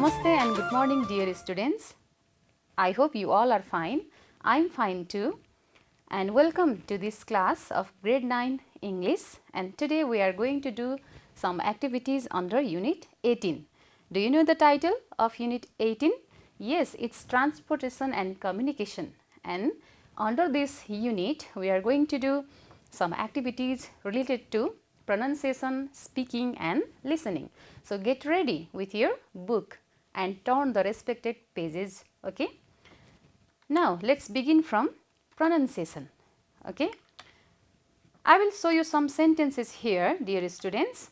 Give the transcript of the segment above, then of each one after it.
Namaste and good morning dear students. I hope you all are fine. I am fine too, and welcome to this class of grade 9 English, and today we are going to do some activities under unit 18. Do you know the title of unit 18? Yes, it's transportation and communication, and under this unit we are going to do some activities related to pronunciation, speaking and listening. So, get ready with your book and turn the respected pages. Okay. Now, let us begin from pronunciation. Okay. I will show you some sentences here, dear students.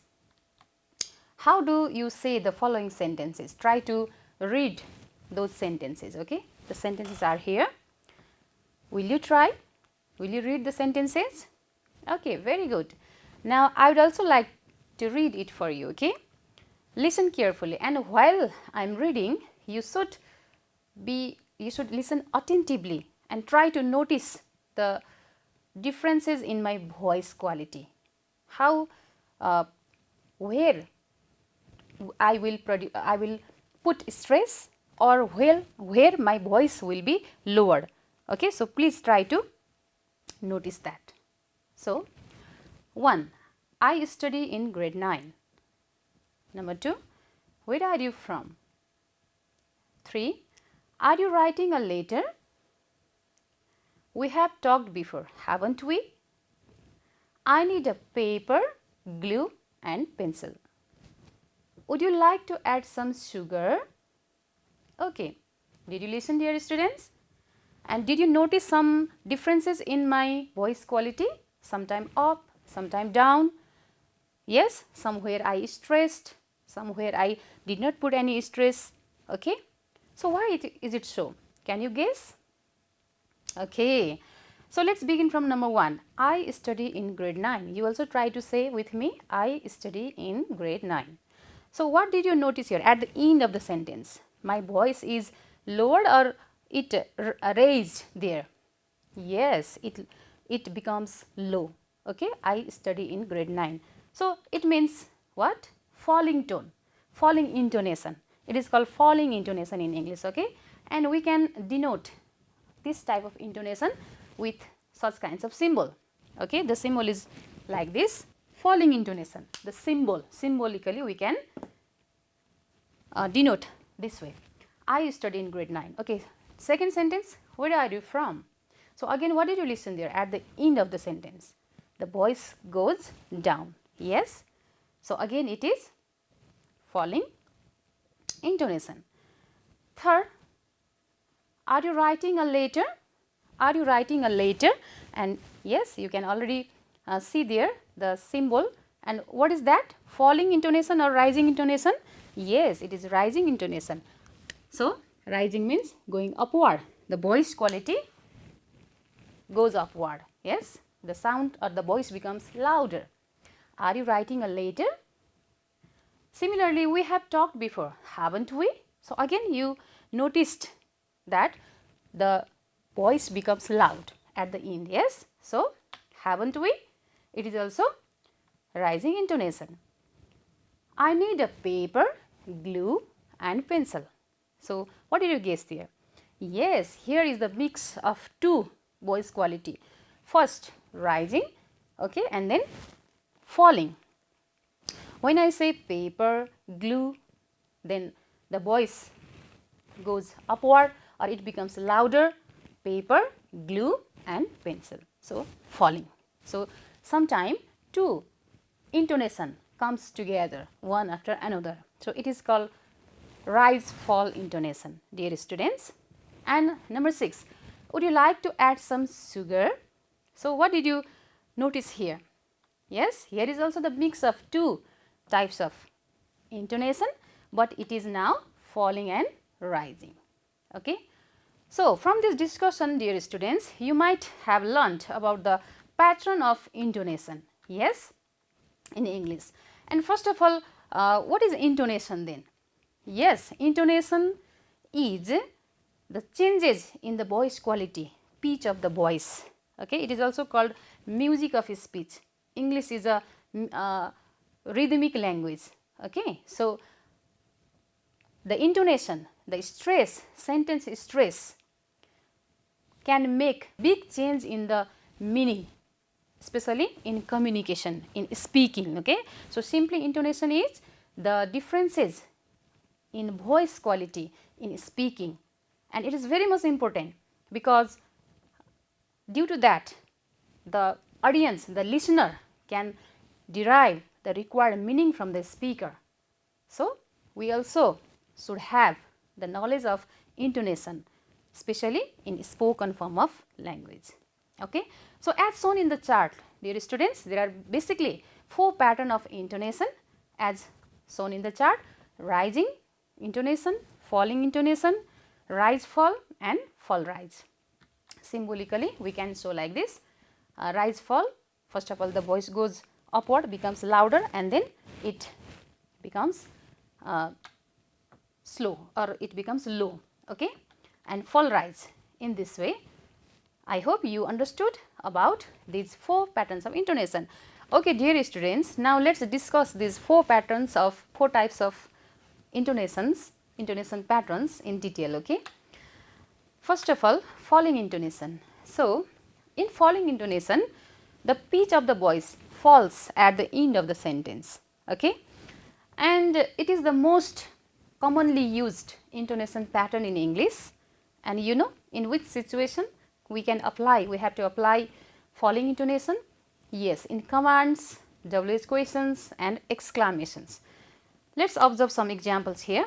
How do you say the following sentences? Try to read those sentences. Okay. The sentences are here. Will you try? Will you read the sentences? Okay, very good. Now, I would also like to read it for you. Okay. Listen carefully, and while I am reading, you should listen attentively and try to notice the differences in my voice quality. How, where I will put stress, or where my voice will be lowered. Okay, so please try to notice that. So, 1. I study in grade 9. Number 2. Where are you from? 3. Are you writing a letter? We have talked before, haven't we? I need a paper, glue and pencil. Would you like to add some sugar? Okay. Did you listen, dear students? And did you notice some differences in my voice quality? Sometime up, sometime down. Yes, somewhere I stressed, somewhere I did not put any stress. Okay. So, why is it so? Can you guess? Okay. So, let us begin from number 1. I study in grade 9. You also try to say with me, I study in grade 9. So, what did you notice here at the end of the sentence? My voice is lowered or it raised there? Yes, it becomes low. Okay. I study in grade 9. So, it means what? Falling tone, falling intonation. It is called falling intonation in English. Okay. And we can denote this type of intonation with such kinds of symbol. Okay. The symbol is like this, falling intonation. The symbol, symbolically we can denote this way. I study in grade 9. Okay. Second sentence, where are you from? So, again what did you listen there at the end of the sentence? The voice goes down. Yes. So, again it is falling intonation. Third, are you writing a letter? Are you writing a letter? And yes, you can already see there the symbol. And what is that? Falling intonation or rising intonation? Yes, it is rising intonation. So, rising means going upward. The voice quality goes upward. Yes, the sound or the voice becomes louder. Are you writing a letter? Similarly, we have talked before, haven't we? So, again you noticed that the voice becomes loud at the end. Yes. So, haven't we? It is also rising intonation. I need a paper, glue and pencil. So, what did you guess there? Yes, here is the mix of two voice quality. First rising, okay, and then falling. When I say paper, glue, then the voice goes upward or it becomes louder, paper, glue and pencil. So, falling. So, sometime two intonation comes together one after another. So, it is called rise fall intonation, dear students. And number 6, would you like to add some sugar? So, what did you notice here? Yes, here is also the mix of two types of intonation, but it is now falling and rising. Okay. So, from this discussion, dear students, you might have learnt about the pattern of intonation, yes, in English. And first of all, what is intonation then? Yes, intonation is the changes in the voice quality, pitch of the voice. Okay. It is also called music of speech. English is a rhythmic language. Okay. So, the intonation, the stress, sentence stress can make big change in the meaning, especially in communication, in speaking. Okay. So, simply intonation is the differences in voice quality in speaking, and it is very much important because due to that the audience, the listener can derive the required meaning from the speaker. So, we also should have the knowledge of intonation, especially in spoken form of language. Okay. So, as shown in the chart, dear students, there are basically 4 patterns of intonation as shown in the chart: rising intonation, falling intonation, rise fall and fall rise. Symbolically we can show like this: rise fall, first of all the voice goes upward, becomes louder, and then it becomes slow or it becomes low. Okay. And fall rise in this way. I hope you understood about these 4 patterns of intonation. Okay, dear students, now let us discuss these 4 patterns of 4 types of intonations, intonation patterns in detail. Okay. First of all, falling intonation. So, in falling intonation, the pitch of the voice falls at the end of the sentence. Okay. And it is the most commonly used intonation pattern in English, and you know in which situation we can apply, we have to apply falling intonation? Yes, in commands, WH questions and exclamations. Let us observe some examples here.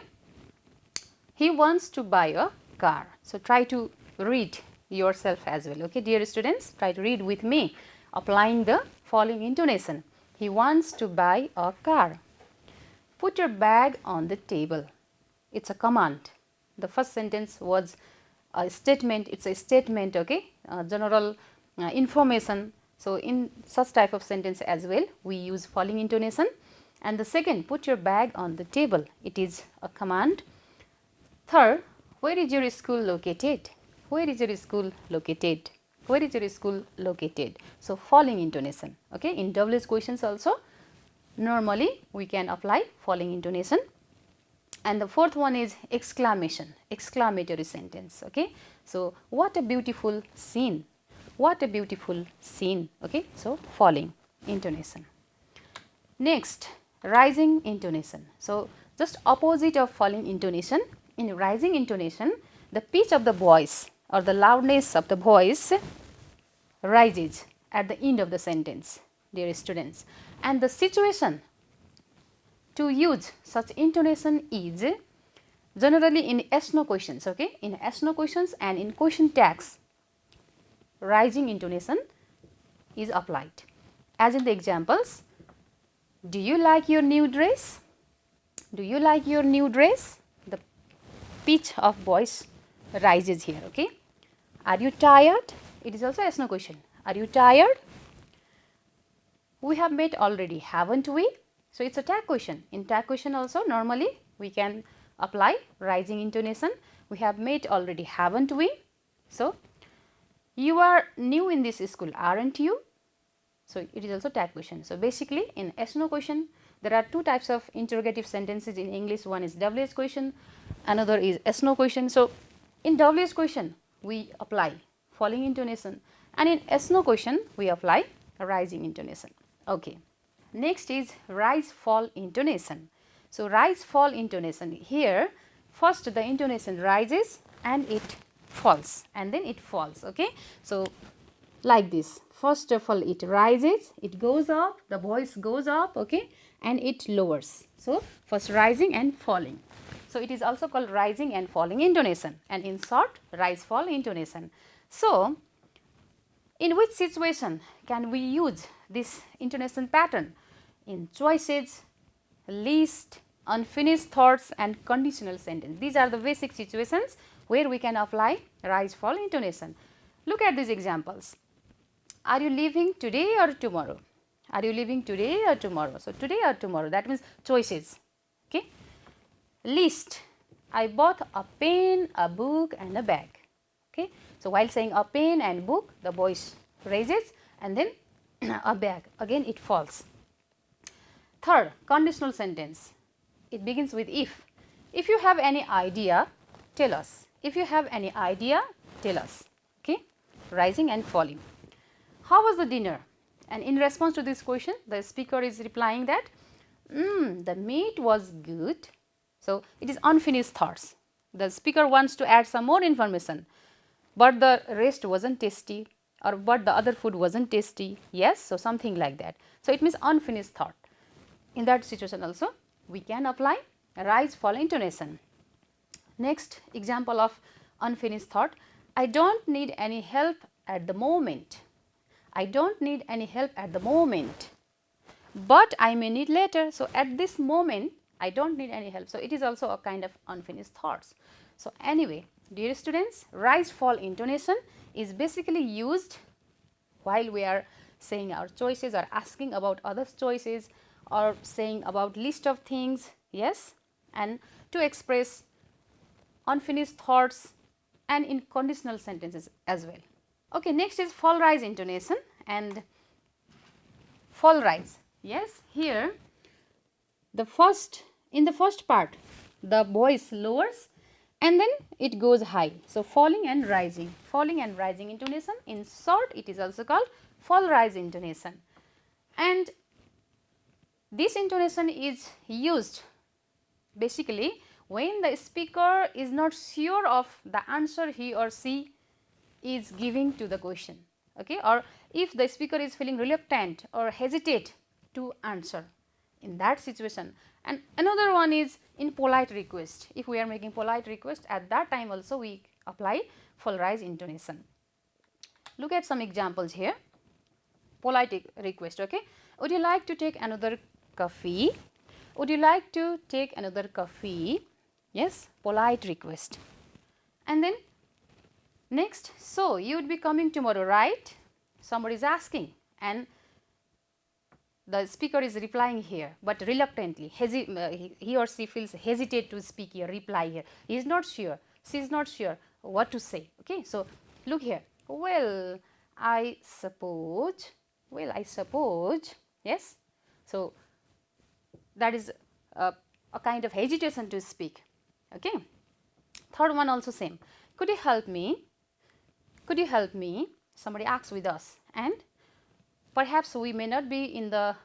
He wants to buy a car. So, try to read yourself as well. Okay, dear students, try to read with me applying the falling intonation. He wants to buy a car. Put your bag on the table. It is a command. The first sentence was a statement, it is a statement, okay, general information. So, in such type of sentence as well we use falling intonation. And the second, put your bag on the table, it is a command. Third, where is your school located? Where is your school located? Where is your school located? So, falling intonation. Okay. In WH questions also normally we can apply falling intonation. And the fourth one is exclamation, exclamatory sentence. Okay. So, what a beautiful scene, what a beautiful scene. Okay. So, falling intonation. Next, rising intonation. So, just opposite of falling intonation, in rising intonation the pitch of the voice or the loudness of the voice rises at the end of the sentence, dear students. And the situation to use such intonation is generally in yes/no questions. Okay, in yes/no questions and in question tags, rising intonation is applied. As in the examples, do you like your new dress? Do you like your new dress? The pitch of voice rises here. Okay. Are you tired? It is also yes/no question. Are you tired? We have met already, haven't we? So, it is a tag question. In tag question also normally we can apply rising intonation. We have met already, haven't we? So, you are new in this school, aren't you? So, it is also tag question. So, basically in yes/no question there are 2 types of interrogative sentences in English. One is WH question, another is yes/no question. So, in WH question we apply falling intonation and in yes/no question we apply rising intonation. Okay. Next is rise fall intonation. So, rise fall intonation, here first the intonation rises and it falls and then it falls. Okay. So, like this, first of all it rises, it goes up, the voice goes up, okay, and it lowers. So, first rising and falling. So, it is also called rising and falling intonation, and in short rise fall intonation. So, in which situation can we use this intonation pattern? In choices, list, unfinished thoughts and conditional sentence. These are the basic situations where we can apply rise fall intonation. Look at these examples. Are you leaving today or tomorrow? Are you leaving today or tomorrow? So, today or tomorrow, that means choices. Okay. List, I bought a pen, a book and a bag. Okay. So, while saying a pen and book, the voice raises and then a bag, again it falls. Third, conditional sentence, it begins with if. If you have any idea, tell us. If you have any idea, tell us. Okay, rising and falling. How was the dinner? And in response to this question, the speaker is replying that the meat was good. So it is unfinished thoughts. The speaker wants to add some more information, but the rest wasn't tasty, or but the other food wasn't tasty. Yes, so something like that. So it means unfinished thought. In that situation also we can apply rise fall intonation. Next example of unfinished thought, I don't need any help at the moment. I don't need any help at the moment, but I may need later. So at this moment I don't need any help. So it is also a kind of unfinished thoughts. So anyway, dear students, rise fall intonation is basically used while we are saying our choices or asking about others' choices or saying about list of things, yes, and to express unfinished thoughts and in conditional sentences as well. Okay, next is fall rise intonation and fall rise. Yes, here in the first part the voice lowers and then it goes high. So falling and rising intonation. In short, it is also called fall rise intonation. And this intonation is used basically when the speaker is not sure of the answer he or she is giving to the question, okay, or if the speaker is feeling reluctant or hesitate to answer in that situation. And another one is in polite request. If we are making polite request, at that time also we apply fall rise intonation. Look at some examples here. Polite request, okay. Would you like to take another coffee? Would you like to take another coffee? Yes, polite request. And then next, so you would be coming tomorrow, right? Somebody is asking and the speaker is replying here, but reluctantly. He or she feels hesitate to speak here, reply here. He is not sure, she is not sure what to say. Okay, so look here. Well, I suppose. Yes. So that is a kind of hesitation to speak. Okay. Third one also same. Could you help me? Could you help me? Somebody asks with us, and perhaps we may not be in the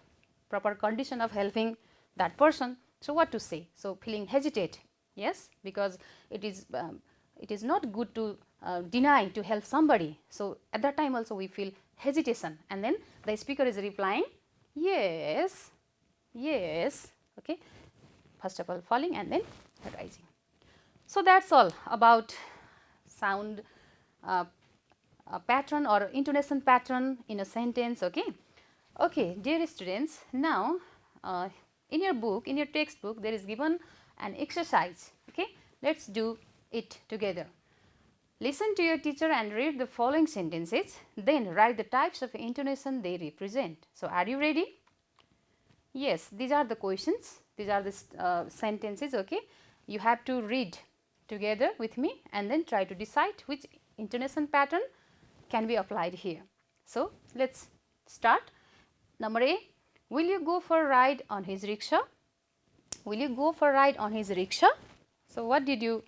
proper condition of helping that person. So what to say? So feeling hesitate, yes, because it is not good to deny to help somebody. So at that time also we feel hesitation, and then the speaker is replying, yes, yes. Okay. First of all falling and then rising. So that's all about sound pattern or intonation pattern in a sentence. Okay. Okay, dear students, now in your book, in your textbook, there is given an exercise. Okay, let's do it together. Listen to your teacher and read the following sentences, then write the types of intonation they represent. So are you ready? Yes, these are the questions, these are the sentences. Okay, you have to read together with me and then try to decide which intonation pattern can be applied here. So let's start. Number A, will you go for a ride on his rickshaw? Will you go for a ride on his rickshaw? So what did you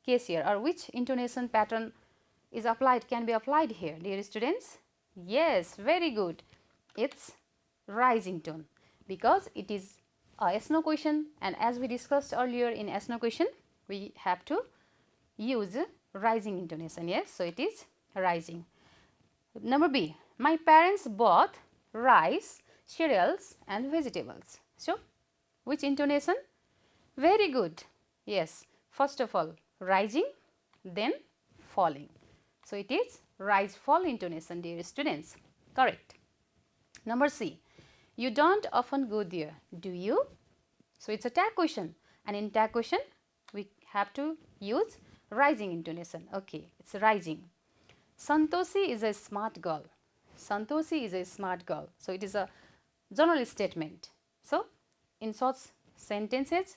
case here, or which intonation pattern is applied, can be applied here, dear students? Yes, very good. It's rising tone because it is a yes no question, and as we discussed earlier in yes no question, we have to use rising intonation. Yes, so it is rising. Number B, my parents bought rice, cereals and vegetables. So which intonation? Very good. Yes, first of all rising, then falling. So it is rise fall intonation, dear students. Correct. Number C, you don't often go there, do you? So it's a tag question, and in tag question we have to use rising intonation. Okay, it's rising. Santoshi is a smart girl. Santoshi is a smart girl. So it is a general statement. So in such sentences,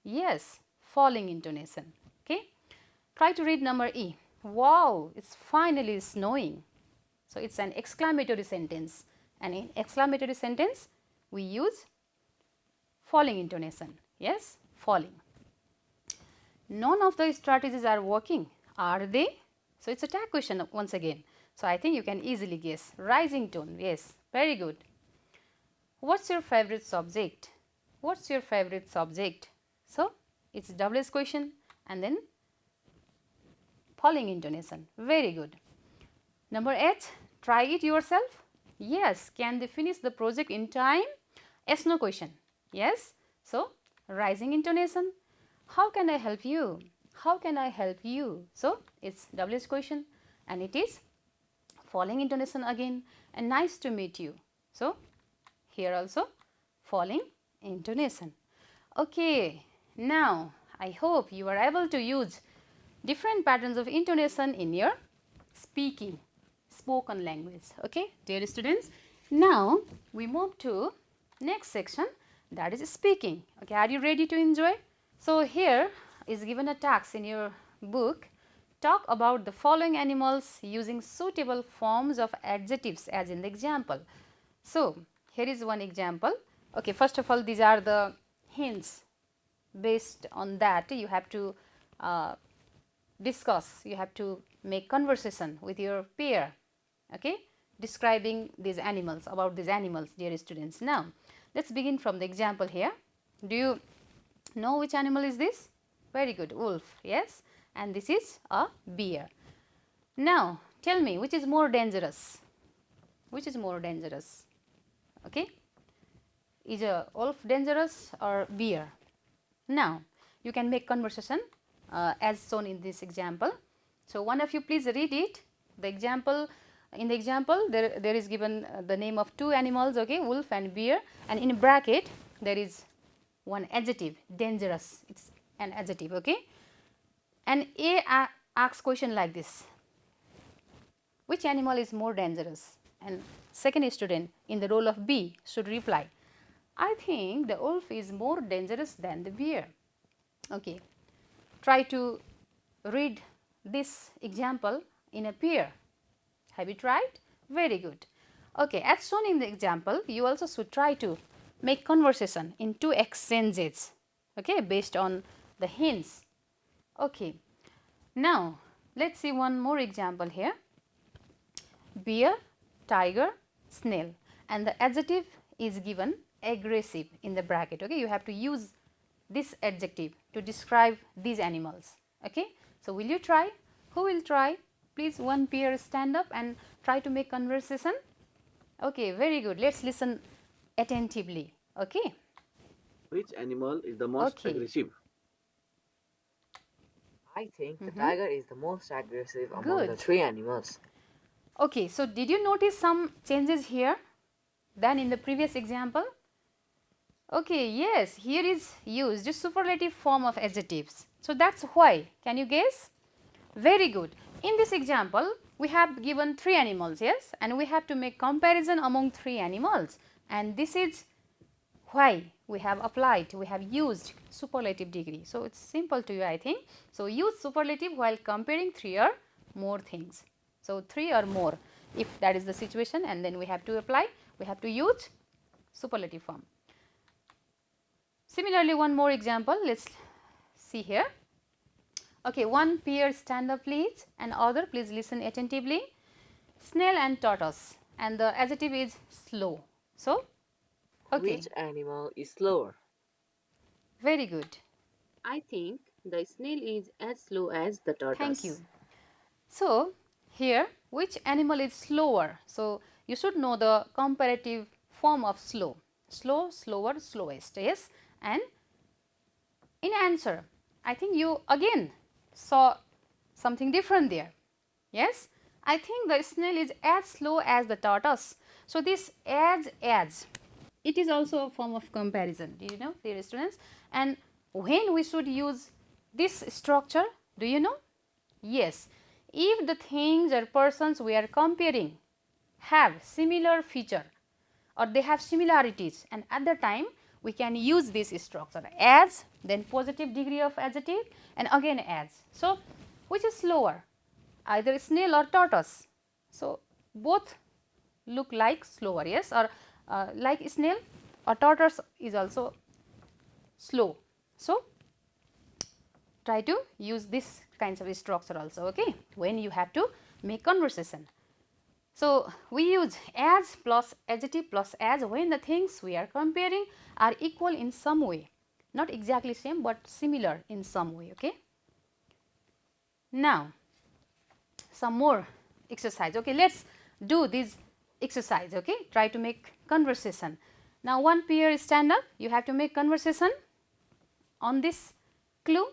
yes, falling intonation. Okay. Try to read number E. Wow, it's finally snowing. So it's an exclamatory sentence, and in exclamatory sentence we use falling intonation. Yes, falling. None of the strategies are working, are they? So, it is a tag question once again. So, I think you can easily guess. Rising tone, yes, very good. What's your favorite subject? What's your favorite subject? So, it is double S question and then falling intonation, very good. Number 8, try it yourself. Yes, can they finish the project in time? Yes, no question. Yes. So, rising intonation. How can I help you? How can I help you? So, it is double S question and it is falling intonation again and nice to meet you. So, here also falling intonation. Okay, now I hope you are able to use different patterns of intonation in your speaking, spoken language. Okay, dear students. Now we move to next section, that is speaking. Okay, are you ready to enjoy? So here is given a task in your book. Talk about the following animals using suitable forms of adjectives as in the example. So here is one example. Okay, first of all, these are the hints. Based on that, you have to discuss, you have to make conversation with your peer, okay, describing these animals, about these animals, dear students. Now, let us begin from the example here. Do you know which animal is this? Very good, wolf, yes, and this is a bear. Now, tell me, which is more dangerous? Which is more dangerous? Okay, is a wolf dangerous or bear? Now, you can make conversation as shown in this example. So, one of you please read it. The example, in the example there is given the name of two animals, okay, wolf and bear, and in bracket there is one adjective, dangerous, it is an adjective, okay. And A asks question like this, which animal is more dangerous? And second student in the role of B should reply, I think the wolf is more dangerous than the bear. Okay, try to read this example in a pair. Have you tried? Very good. Okay, as shown in the example, you also should try to make conversation in two exchanges, okay, based on the hints. Okay, now let us see one more example here. Bear, tiger, snail, and the adjective is given aggressive in the bracket. Okay, you have to use this adjective to describe these animals. Okay, so will you try? Who will try? Please, one peer stand up and try to make conversation. Okay, very good. Let's listen attentively. Okay. Which animal is the most aggressive? I think the tiger is the most aggressive among the Good. three animals. Okay, so did you notice some changes here than in the previous example? Okay, yes, here is used a superlative form of adjectives. So that's why. Can you guess? Very good. In this example, we have given three animals, yes, and we have to make comparison among three animals, and this is why we have applied, we have used superlative degree. So it's simple to you, I think. So use superlative while comparing three or more things. So three or more, if that is the situation, and then we have to apply, we have to use superlative form. Similarly, one more example, let's see here. Okay, one peer stand up please, and other please listen attentively. Snail and tortoise, and the adjective is slow. So, okay. Which animal is slower? Very good. I think the snail is as slow as the tortoise. Thank you. So, here which animal is slower? So, you should know the comparative form of slow. Slow, slower, slowest, yes. And in answer, I think you again saw something different there. Yes, I think the snail is as slow as the tortoise. So, this as, it is also a form of comparison, do you know, dear students? And when we should use this structure, do you know? Yes, if the things or persons we are comparing have similar feature or they have similarities, and at the time we can use this structure as, then positive degree of adjective, and again as. So, which is slower, either snail or tortoise? So, both look like slower, yes, or like snail or tortoise is also slow. So, try to use this kinds of structure also, okay, when you have to make conversation. So, we use as plus adjective plus as when the things we are comparing are equal in some way, not exactly same but similar in some way, okay. Now, some more exercise, okay, let us do this exercise, okay, try to make conversation. Now, one pair stand up, you have to make conversation on this clue,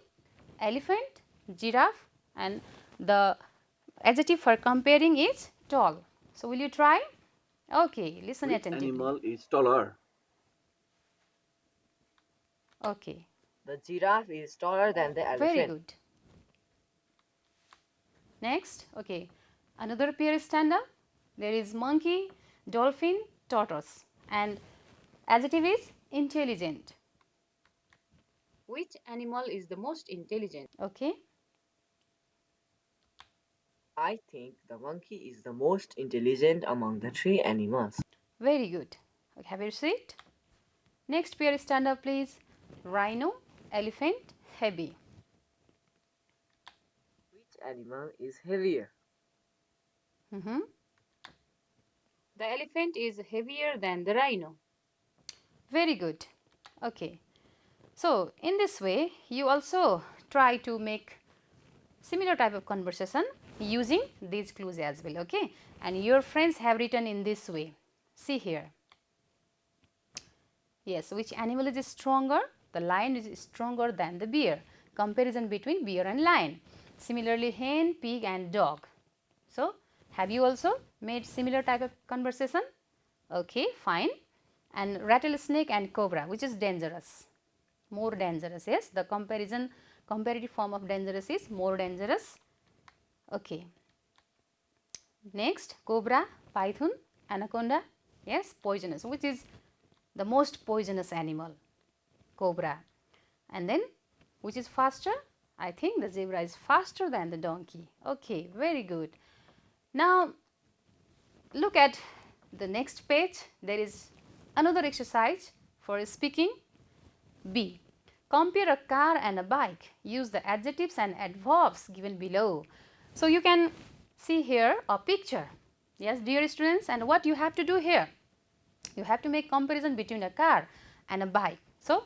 elephant, giraffe, and the adjective for comparing is tall. So, will you try? Okay, listen Which attentively. animal is taller? Okay, The giraffe is taller than the very elephant. good. Next, okay, another pair stand up. There is monkey, dolphin, tortoise, and adjective is intelligent. Which animal is the most intelligent? Okay, I think the monkey is the most intelligent among the three animals. very good. Okay, have your seat. Next pair stand up, please. Rhino, elephant, heavy. Which animal is heavier? Mm-hmm. The elephant is heavier than the rhino. Very good. Okay. So, in this way, you also try to make similar type of conversation using these clues as well, okay. And your friends have written in this way. See here. Yes, which animal is stronger? The lion is stronger than the bear. Comparison between bear and lion. Similarly, hen, pig and dog. So, have you also made similar type of conversation? Okay, fine. And rattlesnake and cobra, which is dangerous? More dangerous, yes. The comparative form of dangerous is more dangerous. Okay. Next, cobra, python, anaconda, yes, poisonous, which is the most poisonous animal? Cobra. And then, which is faster? I think the zebra is faster than the donkey. Okay, very good. Now, look at the next page. There is another exercise for speaking. B. Compare a car and a bike. Use the adjectives and adverbs given below. So, you can see here a picture. Yes, dear students, and what you have to do here? You have to make comparison between a car and a bike. So,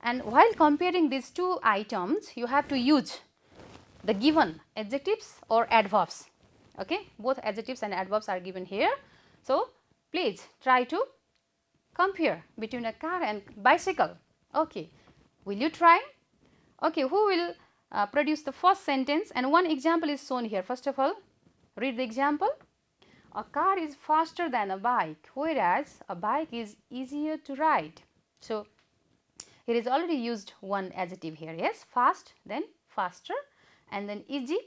and while comparing these two items, you have to use the given adjectives or adverbs. Okay, both adjectives and adverbs are given here. So, please try to compare between a car and bicycle. Okay, will you try? Okay, who will produce the first sentence? And one example is shown here. First of all, read the example. A car is faster than a bike, whereas a bike is easier to ride. So, it is already used one adjective here, yes, fast, then faster, and then easy,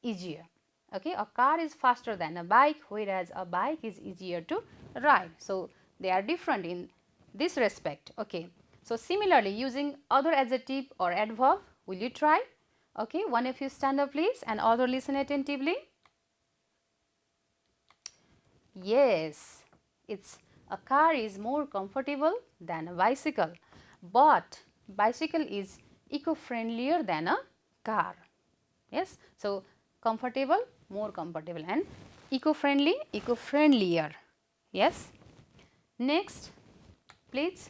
easier. Okay, a car is faster than a bike, whereas a bike is easier to ride. So, they are different in this respect. Okay, so similarly, using other adjective or adverb, will you try? Okay, one of you stand up please and other listen attentively. Yes, it's a car is more comfortable than a bicycle, but bicycle is eco-friendlier than a car. Yes, so comfortable, more comfortable, and eco-friendly, eco-friendlier. Yes. Next, please.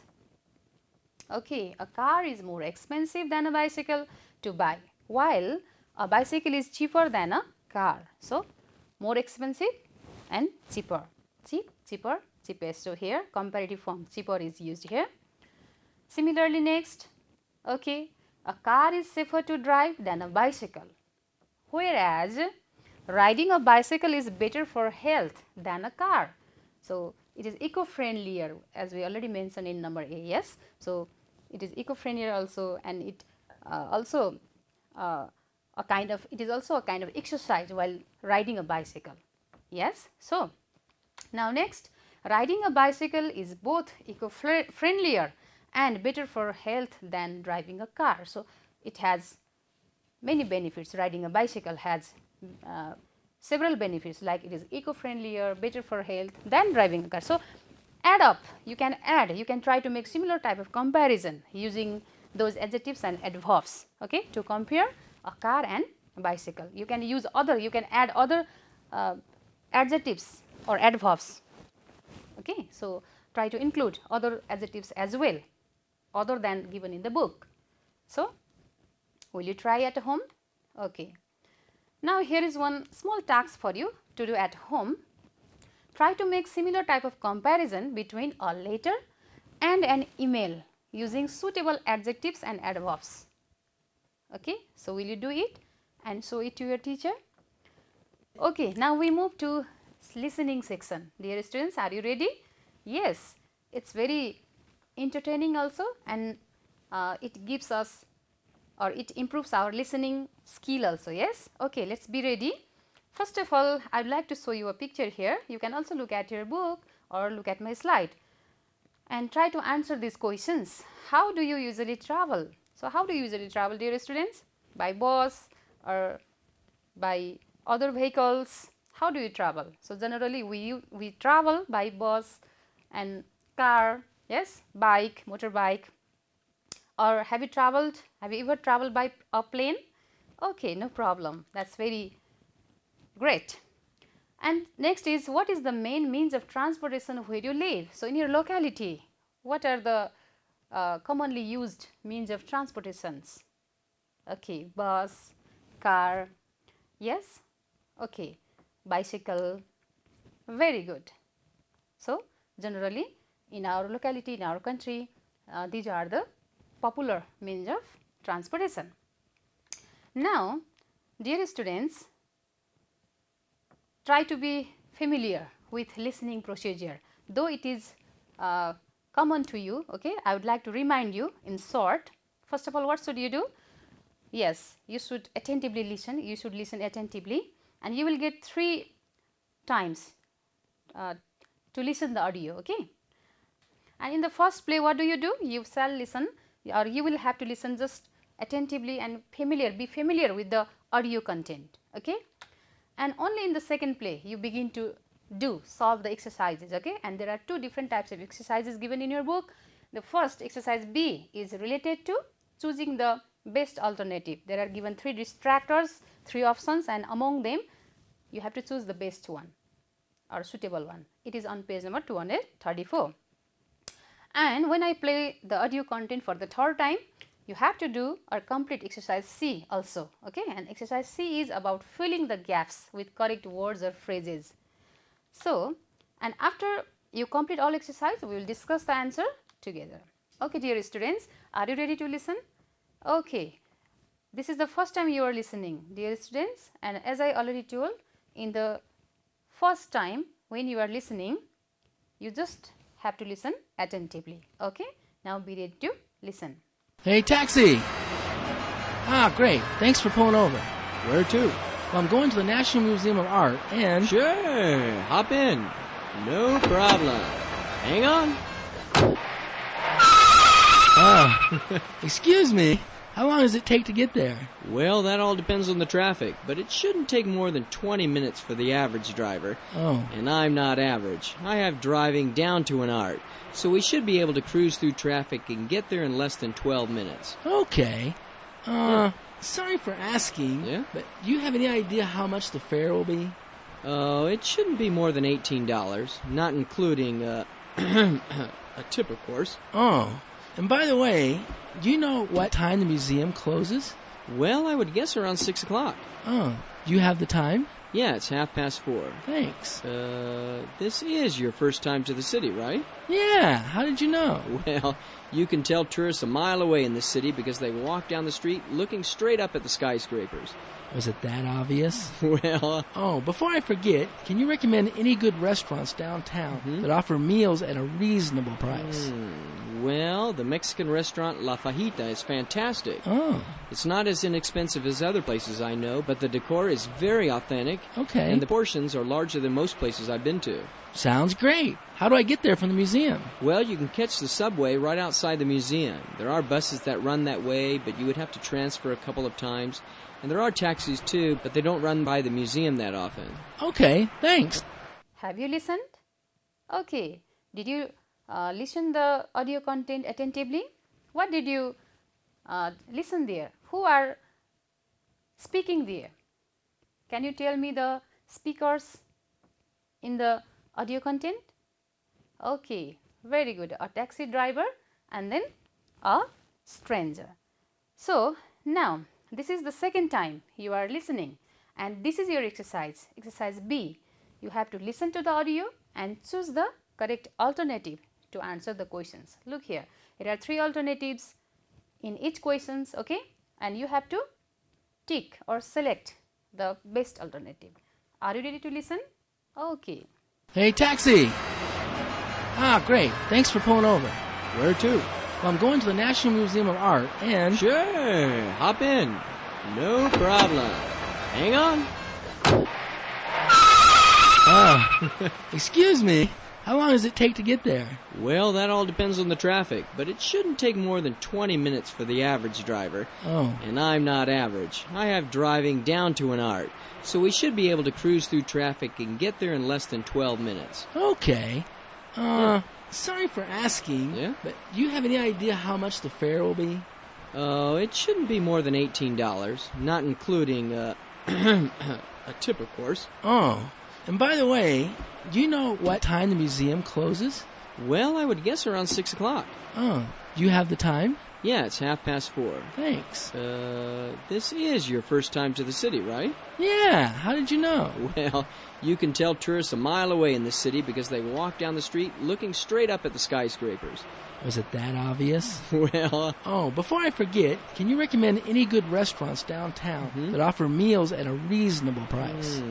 Okay, a car is more expensive than a bicycle to buy, while a bicycle is cheaper than a car. So, more expensive and cheaper. Cheap, cheaper, cheapest. So, here comparative form cheaper is used here. Similarly, next, okay, a car is safer to drive than a bicycle, whereas riding a bicycle is better for health than a car. So, it is eco-friendlier as we already mentioned in number A, yes. So, it is eco-friendlier also, and it also a kind of, it is also a kind of exercise while riding a bicycle, yes. So, now next, riding a bicycle is both eco-friendlier and better for health than driving a car. So, it has many benefits. Riding a bicycle has several benefits, like it is eco-friendlier, better for health than driving a car. So, add up, you can add, you can try to make similar type of comparison using those adjectives and adverbs, okay, to compare a car and a bicycle. You can use other, you can add other adjectives or adverbs, okay. So, try to include other adjectives as well other than given in the book. So, will you try at home? Okay. Now, here is one small task for you to do at home. Try to make similar type of comparison between a letter and an email using suitable adjectives and adverbs. Okay. So, will you do it and show it to your teacher? Okay. Now, we move to listening section. Dear students, are you ready? Yes, it is very entertaining also, and it gives us or it improves our listening skill also. Yes. Okay, let us be ready. First of all, I would like to show you a picture here. You can also look at your book or look at my slide and try to answer these questions. How do you usually travel? So, how do you usually travel, dear students? By bus or by other vehicles? How do you travel? So, generally we travel by bus and car, yes, bike, motorbike. Or have you ever traveled by a plane? Okay, no problem, that is very great. And next is, what is the main means of transportation where you live? So, in your locality, what are the commonly used means of transportations? Okay, bus, car, yes, okay, bicycle, very good. So, generally in our locality, in our country, these are the popular means of transportation. Now, dear students, try to be familiar with listening procedure, though it is common to you. Okay, I would like to remind you in short. First of all, what should you do? Yes, you should attentively listen. You should listen attentively, and you will get 3 times to listen the audio. Okay, and in the first play, what do? You shall listen, or you will have to listen just attentively and be familiar with the audio content. Okay, and only in the second play you begin to solve the exercises. Okay, and there are 2 different types of exercises given in your book. The first exercise B is related to choosing the best alternative. There are given 3 distractors, 3 options, and among them you have to choose the best one or suitable one. It is on page number 234. And when I play the audio content for the 3rd time, you have to do or complete exercise C also. Okay, and exercise C is about filling the gaps with correct words or phrases. So, and after you complete all exercise, we will discuss the answer together. Okay, dear students, are you ready to listen? Okay, this is the first time you are listening, dear students, and as I already told, in the first time when you are listening, you just have to listen attentively. Okay, now be ready to listen. Hey, taxi! Ah, great. Thanks for pulling over. Where to? Well, I'm going to the National Museum of Art and... Sure, hop in. No problem. Hang on. Excuse me. How long does it take to get there? Well, that all depends on the traffic, but it shouldn't take more than 20 minutes for the average driver. Oh. And I'm not average. I have driving down to an art, so we should be able to cruise through traffic and get there in less than 12 minutes. Okay. Sorry for asking, Yeah? but do you have any idea how much the fare will be? Oh, it shouldn't be more than $18, not including, a tip, of course. Oh. And by the way, do you know what time the museum closes? Well, I would guess around 6 o'clock. Oh. Do you have the time? Yeah, it's 4:30. Thanks. This is your first time to the city, right? Yeah. How did you know? Well, you can tell tourists a mile away in this city because they walk down the street looking straight up at the skyscrapers. Was it that obvious? Well... Oh, before I forget, can you recommend any good restaurants downtown that offer meals at a reasonable price? Well, the Mexican restaurant La Fajita is fantastic. Oh. It's not as inexpensive as other places I know, but the decor is very authentic. Okay. And the portions are larger than most places I've been to. Sounds great. How do I get there from the museum? Well, you can catch the subway right outside the museum. There are buses that run that way, but you would have to transfer a couple of times. And there are taxis too, but they don't run by the museum that often. Okay, thanks. Have you listened? Okay. Did you listen the audio content attentively? What did you listen there. Who are speaking there? Can you tell me the speakers in the audio content? Okay, very good. A taxi driver and then a stranger. So now this is the second time you are listening, and this is your exercise, exercise B. You have to listen to the audio and choose the correct alternative to answer the questions. Look here, there are 3 alternatives in each questions, okay, and you have to tick or select the best alternative. Are you ready to listen? Okay. Hey, taxi! Ah, great. Thanks for pulling over. Where to? Well, I'm going to the National Museum of Art and... Sure, hop in. No problem. Hang on. Excuse me. How long does it take to get there? Well, that all depends on the traffic, but it shouldn't take more than 20 minutes for the average driver. Oh. And I'm not average. I have driving down to an art, so we should be able to cruise through traffic and get there in less than 12 minutes. Okay. Sorry for asking, Yeah? but do you have any idea how much the fare will be? Oh, it shouldn't be more than $18, not including, a tip, of course. Oh. And by the way, do you know what time the museum closes? Well, I would guess around 6 o'clock. Oh. Do you have the time? Yeah, it's 4:30. Thanks. This is your first time to the city, right? Yeah. How did you know? Well, you can tell tourists a mile away in the city because they walk down the street looking straight up at the skyscrapers. Was it that obvious? Well, Oh, before I forget, can you recommend any good restaurants downtown that offer meals at a reasonable price?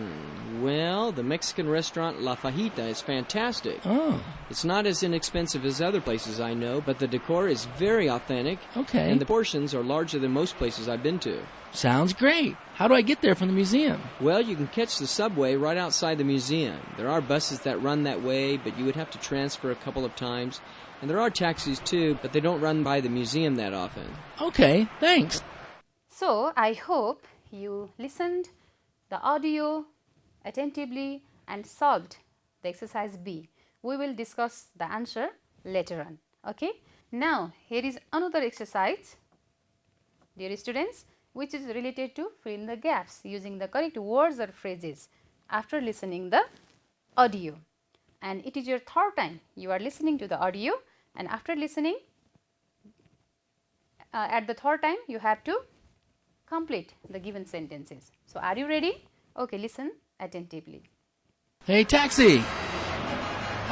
well, the Mexican restaurant La Fajita is fantastic. Oh, It's not as inexpensive as other places I know, but the decor is very authentic, okay. and the portions are larger than most places I've been to. Sounds great. How do I get there from the museum? Well, you can catch the subway right outside the museum. There are buses that run that way, but you would have to transfer a couple of times. And there are taxis too, but they don't run by the museum that often. Okay, thanks. So I hope you listened the audio attentively and solved the exercise B. We will discuss the answer later on. Okay. Now here is another exercise, dear students, which is related to fill in the gaps using the correct words or phrases after listening the audio. And it is your third time you are listening to the audio, and after listening at the third time you have to complete the given sentences. So are you ready? Okay, listen attentively. Hey, taxi!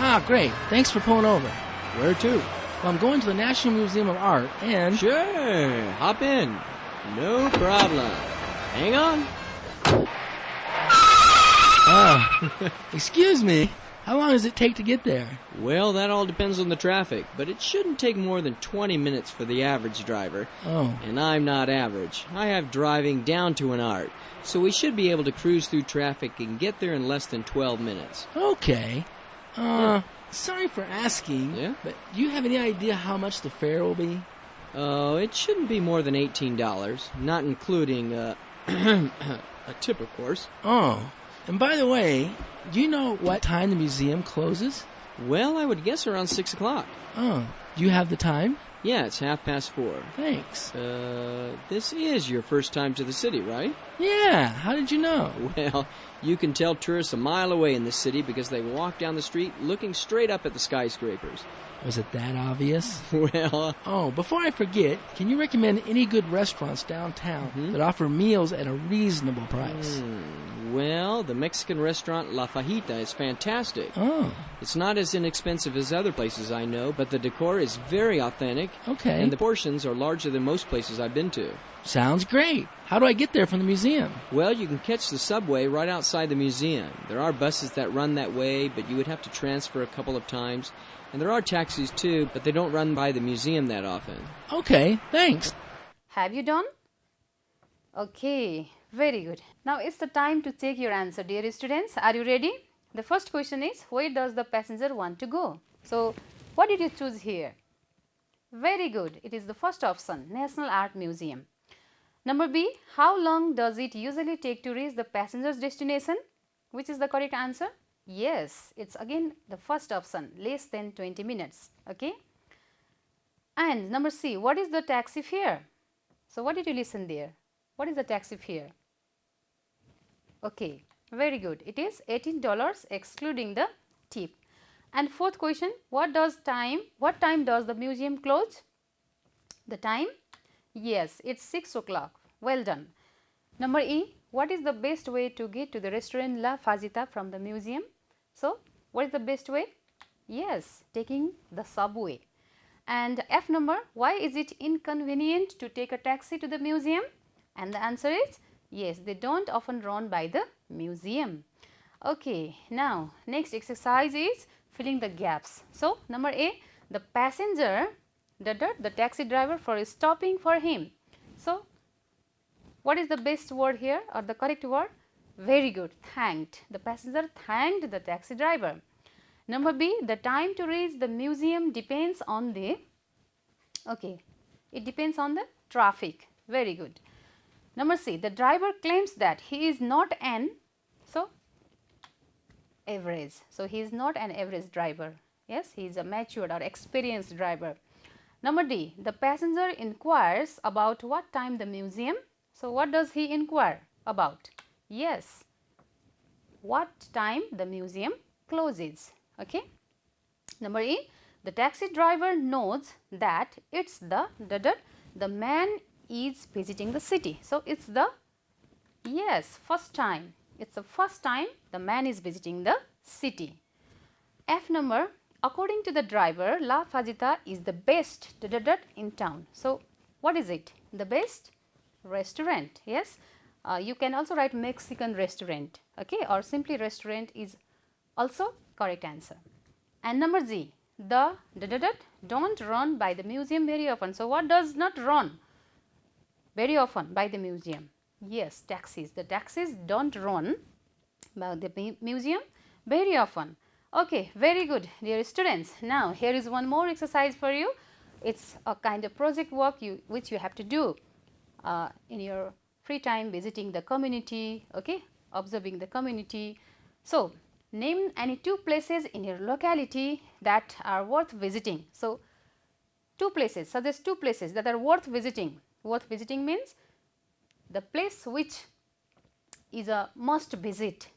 Ah, great. Thanks for pulling over. Where to? Well, I'm going to the National Museum of Art and... Sure, hop in. No problem. Hang on. Excuse me. How long does it take to get there? Well, that all depends on the traffic, but it shouldn't take more than 20 minutes for the average driver. Oh. And I'm not average. I have driving down to an art, so we should be able to cruise through traffic and get there in less than 12 minutes. Okay. Sorry for asking, Yeah? but do you have any idea how much the fare will be? Oh, it shouldn't be more than $18, not including, a tip, of course. Oh. And by the way, do you know what time the museum closes? Well, I would guess around 6 o'clock. Oh. Do you have the time? Yeah, it's 4:30. Thanks. This is your first time to the city, right? Yeah. How did you know? Well, you can tell tourists a mile away in the city because they walk down the street looking straight up at the skyscrapers. Was it that obvious? Well, Oh, before I forget, can you recommend any good restaurants downtown that offer meals at a reasonable price? well, the Mexican restaurant La Fajita is fantastic. Oh, It's not as inexpensive as other places I know, but the decor is very authentic, okay. and the portions are larger than most places I've been to. Sounds great. How do I get there from the museum? Well, you can catch the subway right outside the museum. There are buses that run that way, but you would have to transfer a couple of times. And there are taxis too, but they don't run by the museum that often. Okay, thanks. Have you done? Okay, very good. Now it's the time to take your answer, dear students. Are you ready? The first question is, where does the passenger want to go? So what did you choose here? Very good. It is the first option, National Art Museum. Number B, how long does it usually take to reach the passenger's destination? Which is the correct answer? Yes, it's again the first option, less than 20 minutes. Okay. And number C, what is the taxi fare? So what did you listen there? What is the taxi fare? Okay, very good. It is $18 excluding the tip. And fourth question, what time does the museum close? The time? Yes, it's 6 o'clock. Well done. Number E, what is the best way to get to the restaurant La Fazita from the museum? So, what is the best way? Yes, taking the subway. And F number, why is it inconvenient to take a taxi to the museum? And the answer is, yes, they don't often run by the museum. Okay, now next exercise is filling the gaps. So, number A, the passenger, the taxi driver for stopping for him. So, what is the best word here or the correct word? Very good, thanked. The passenger thanked the taxi driver. Number B, the time to reach the museum depends on the, okay, it depends on the traffic. Very good. Number C, the driver claims that he is not an, so average. So, he is not an average driver. Yes, he is a matured or experienced driver. Number D, the passenger inquires about what time the museum. So, what does he inquire about? Yes, what time the museum closes. Okay. Number E, the taxi driver knows that it's the man is visiting the city. So, it's the, yes, first time. It's the first time the man is visiting the city. F number, according to the driver, La Fazita is the best in town. So, what is it? The best restaurant. Yes, you can also write Mexican restaurant, okay, or simply restaurant is also correct answer. And number Z, the don't run by the museum very often. So, what does not run very often by the museum? Yes, taxis. The taxis don't run by the museum very often. Okay, very good, dear students. Now, here is one more exercise for you. It's a kind of project work which you have to do in your free time, visiting the community, okay, observing the community. So, name any two places in your locality that are worth visiting. So, two places, suggest two places that are worth visiting. Worth visiting means the place which is a must visit,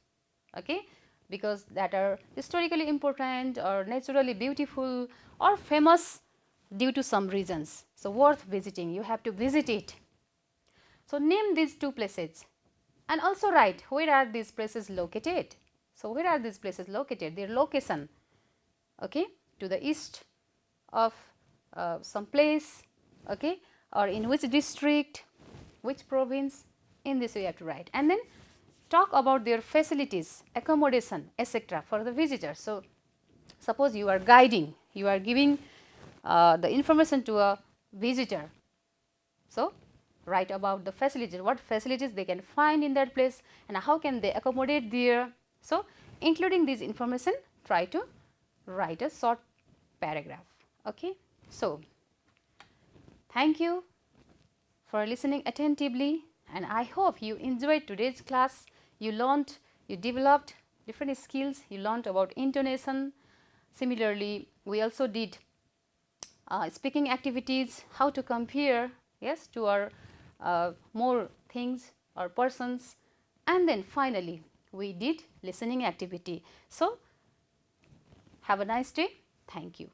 okay, because that are historically important or naturally beautiful or famous due to some reasons. So, worth visiting, you have to visit it. So, name these two places and also write where are these places located. So, where are these places located? Their location, okay, to the east of some place, okay, or in which district, which province, in this way you have to write. And then talk about their facilities, accommodation, etc. for the visitors. So, suppose you are guiding, you are giving the information to a visitor. So, write about the facilities, what facilities they can find in that place and how can they accommodate there. So, including this information, try to write a short paragraph. Okay. So, thank you for listening attentively and I hope you enjoyed today's class. You learned, you developed different skills, you learned about intonation. Similarly, we also did speaking activities, how to compare, yes, to our more things or persons, and then finally we did listening activity. So, have a nice day. Thank you.